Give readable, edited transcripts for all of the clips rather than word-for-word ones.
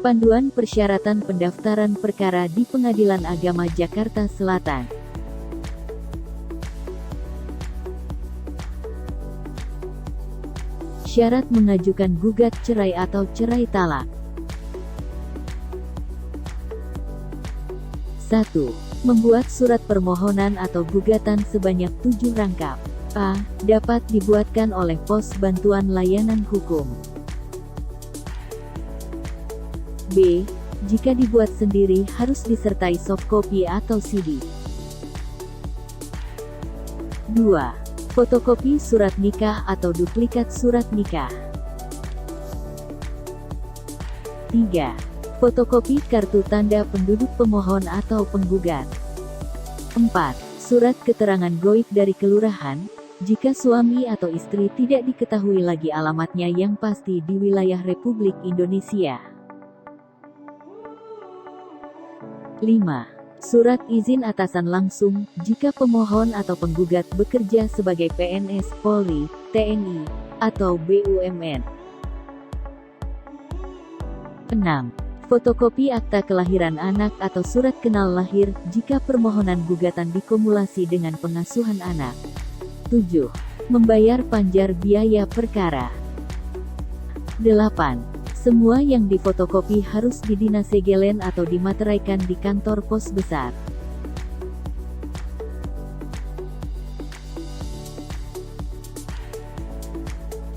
Panduan persyaratan pendaftaran perkara di Pengadilan Agama Jakarta Selatan. Syarat mengajukan gugat cerai atau cerai talak. 1. Membuat surat permohonan atau gugatan sebanyak 7 rangkap. A. Dapat dibuatkan oleh Pos Bantuan Layanan Hukum. B. Jika dibuat sendiri harus disertai softcopy atau CD. 2. Fotokopi surat nikah atau duplikat surat nikah. 3. Fotokopi kartu tanda penduduk pemohon atau penggugat. 4. Surat keterangan goib dari kelurahan, jika suami atau istri tidak diketahui lagi alamatnya yang pasti di wilayah Republik Indonesia. 5. Surat izin atasan langsung, jika pemohon atau penggugat bekerja sebagai PNS, Polri, TNI, atau BUMN. 6. Fotokopi akta kelahiran anak atau surat kenal lahir, jika permohonan gugatan dikumulasi dengan pengasuhan anak. 7. Membayar panjar biaya perkara. 8. Semua yang difotokopi harus didinasegelen atau dimateraikan di kantor pos besar.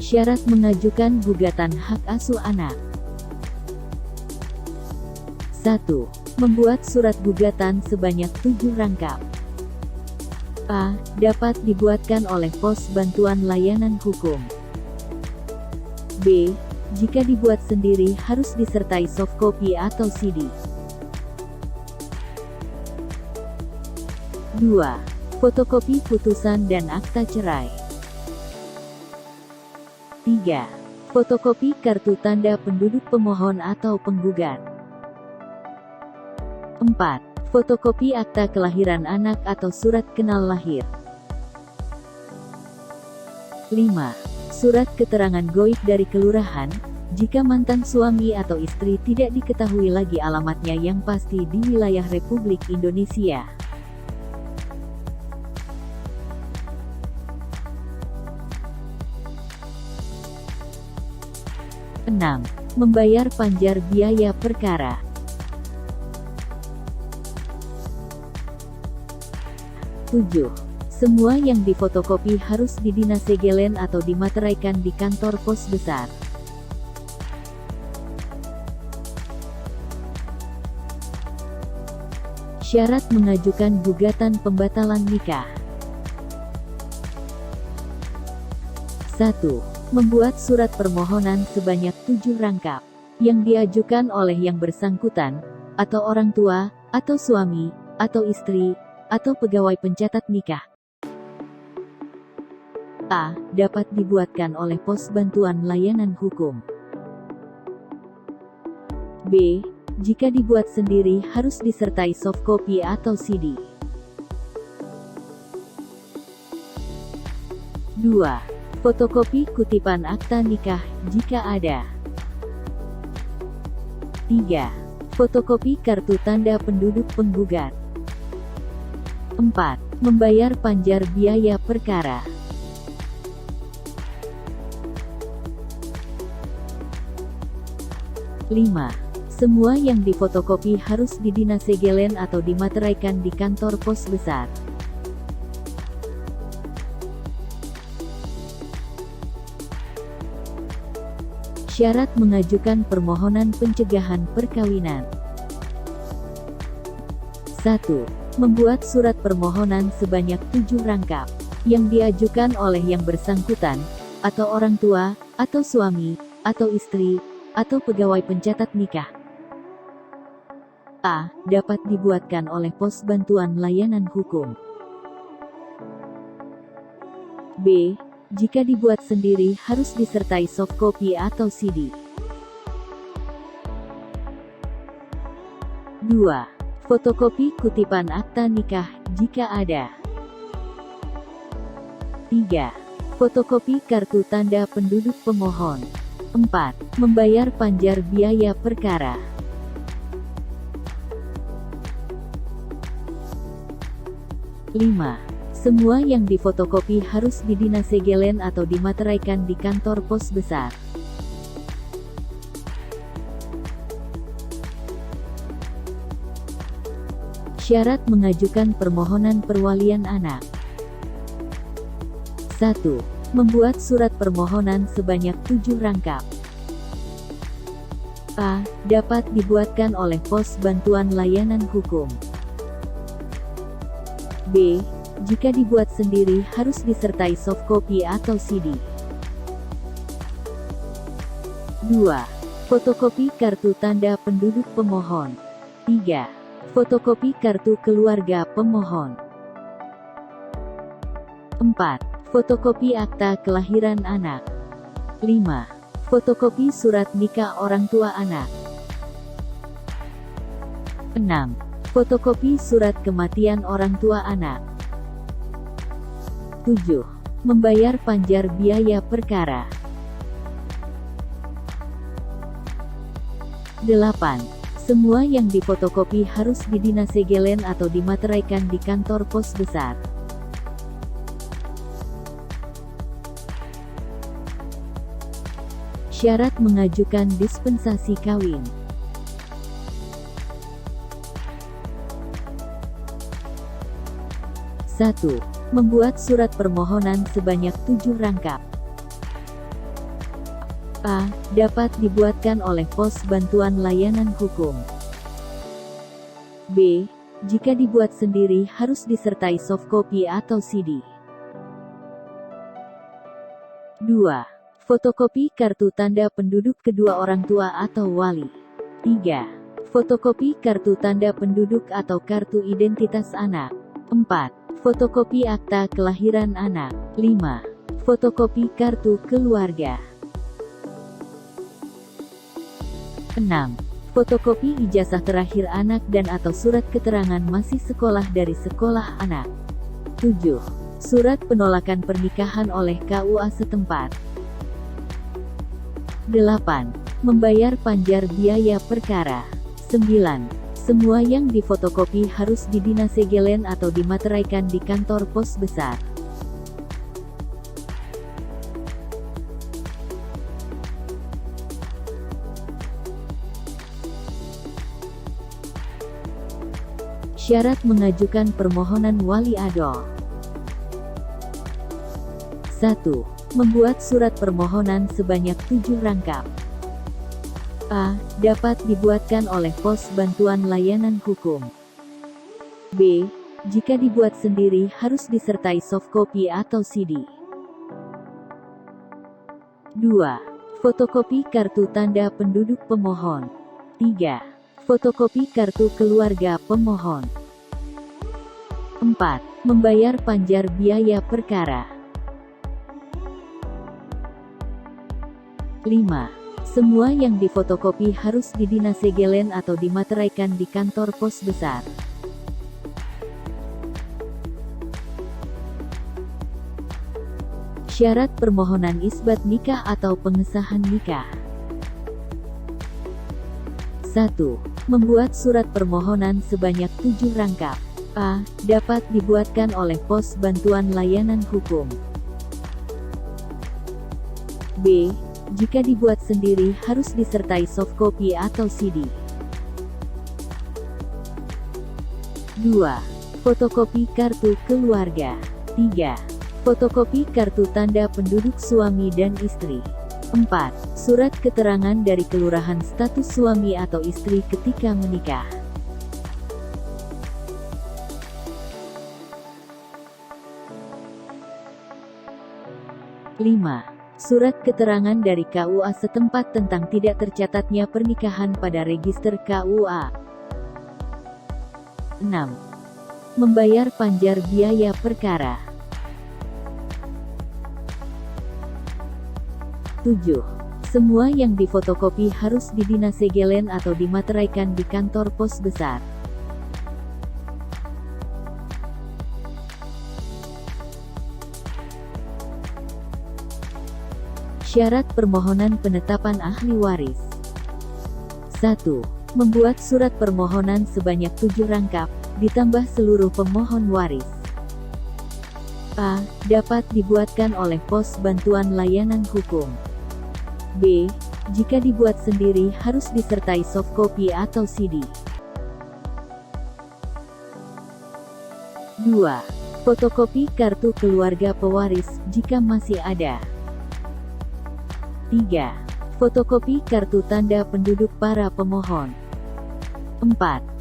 Syarat mengajukan gugatan hak asuh anak. 1. Membuat surat gugatan sebanyak 7 rangkap. A. Dapat dibuatkan oleh Pos Bantuan Layanan Hukum. B. Jika dibuat sendiri harus disertai softcopy atau CD. 2. Fotokopi putusan dan akta cerai. 3. Fotokopi kartu tanda penduduk pemohon atau penggugat. 4. Fotokopi akta kelahiran anak atau surat kenal lahir. 5. Surat keterangan goib dari kelurahan, jika mantan suami atau istri tidak diketahui lagi alamatnya yang pasti di wilayah Republik Indonesia. 6. Membayar panjar biaya perkara. 7. Semua yang difotokopi harus didinasegelen atau dimateraikan di kantor pos besar. Syarat mengajukan gugatan pembatalan nikah. 1. Membuat surat permohonan sebanyak 7 rangkap, yang diajukan oleh yang bersangkutan, atau orang tua, atau suami, atau istri, atau pegawai pencatat nikah. A. Dapat dibuatkan oleh Pos Bantuan Layanan Hukum. B. Jika dibuat sendiri harus disertai softcopy atau CD. 2. Fotokopi kutipan akta nikah, jika ada. 3. Fotokopi kartu tanda penduduk penggugat. 4. Membayar panjar biaya perkara. 5. Semua yang difotokopi harus didinasegelen atau dimateraikan di kantor pos besar. Syarat mengajukan permohonan pencegahan perkawinan. 1. Membuat surat permohonan sebanyak 7 rangkap, yang diajukan oleh yang bersangkutan, atau orang tua, atau suami, atau istri, atau pegawai pencatat nikah. A. Dapat dibuatkan oleh Pos Bantuan Layanan Hukum. B. Jika dibuat sendiri harus disertai softcopy atau CD. 2. Fotokopi kutipan akta nikah, jika ada. 3. Fotokopi kartu tanda penduduk pemohon. 4. Membayar panjar biaya perkara. 5. Semua yang difotokopi harus didinasegelen atau dimateraikan di kantor pos besar. Syarat mengajukan permohonan perwalian anak. 1. Membuat surat permohonan sebanyak 7 rangkap. A. Dapat dibuatkan oleh Pos Bantuan Layanan Hukum. B. Jika dibuat sendiri harus disertai softcopy atau CD. 2. Fotokopi kartu tanda penduduk pemohon. 3. Fotokopi kartu keluarga pemohon. 4. Fotokopi akta kelahiran anak. 5. Fotokopi surat nikah orang tua anak. 6. Fotokopi surat kematian orang tua anak. 7. Membayar panjar biaya perkara. 8. Semua yang difotokopi harus didinasegelen atau dimateraikan di kantor pos besar. Syarat mengajukan dispensasi kawin. 1. Membuat surat permohonan sebanyak 7 rangkap. A. Dapat dibuatkan oleh Pos Bantuan Layanan Hukum. B. Jika dibuat sendiri harus disertai softcopy atau CD. 2. Fotokopi kartu tanda penduduk kedua orang tua atau wali. 3. Fotokopi kartu tanda penduduk atau kartu identitas anak. 4. Fotokopi akta kelahiran anak. 5. Fotokopi kartu keluarga. 6. Fotokopi ijazah terakhir anak dan atau surat keterangan masih sekolah dari sekolah anak. 7. Surat penolakan pernikahan oleh KUA setempat. 8. Membayar panjar biaya perkara. 9. Semua yang difotokopi harus didinasegelen atau dimateraikan di kantor pos besar. Syarat mengajukan permohonan wali ado. 1. Membuat surat permohonan sebanyak 7 rangkap. A. Dapat dibuatkan oleh Pos Bantuan Layanan Hukum. B. Jika dibuat sendiri harus disertai softcopy atau CD. 2. Fotokopi kartu tanda penduduk pemohon. 3. Fotokopi kartu keluarga pemohon. 4. Membayar panjar biaya perkara. 5. Semua yang difotokopi harus didinasegelen atau dimateraikan di kantor pos besar. Syarat permohonan isbat nikah atau pengesahan nikah. 1. Membuat surat permohonan sebanyak 7 rangkap. A. Dapat dibuatkan oleh Pos Bantuan Layanan Hukum. B. Jika dibuat sendiri harus disertai softcopy atau CD. 2. Fotokopi kartu keluarga. 3. Fotokopi kartu tanda penduduk suami dan istri. 4. Surat keterangan dari kelurahan status suami atau istri ketika menikah. 5. Surat keterangan dari KUA setempat tentang tidak tercatatnya pernikahan pada register KUA. 6. Membayar panjar biaya perkara. 7. Semua yang difotokopi harus didinasegelen atau dimateraikan di kantor pos besar. Syarat permohonan penetapan ahli waris. 1. Membuat surat permohonan sebanyak 7 rangkap, ditambah seluruh pemohon waris. A. Dapat dibuatkan oleh pos bantuan layanan hukum. B. Jika dibuat sendiri harus disertai softcopy atau CD. 2. Fotokopi kartu keluarga pewaris, jika masih ada. 3. Fotokopi kartu tanda penduduk para pemohon. 4.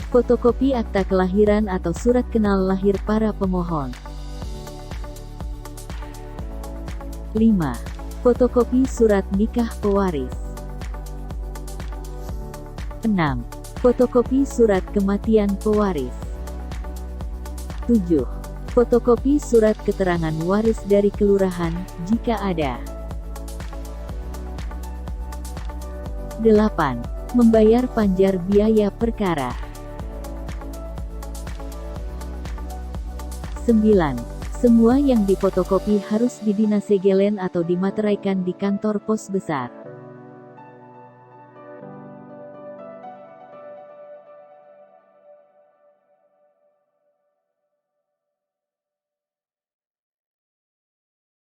Fotokopi akta kelahiran atau surat kenal lahir para pemohon. 5. Fotokopi surat nikah pewaris. 6. Fotokopi surat kematian pewaris. 7. Fotokopi surat keterangan waris dari kelurahan, jika ada. 8. Membayar panjar biaya perkara. 9. Semua yang difotokopi harus didinasegelen atau dimateraikan di kantor pos besar.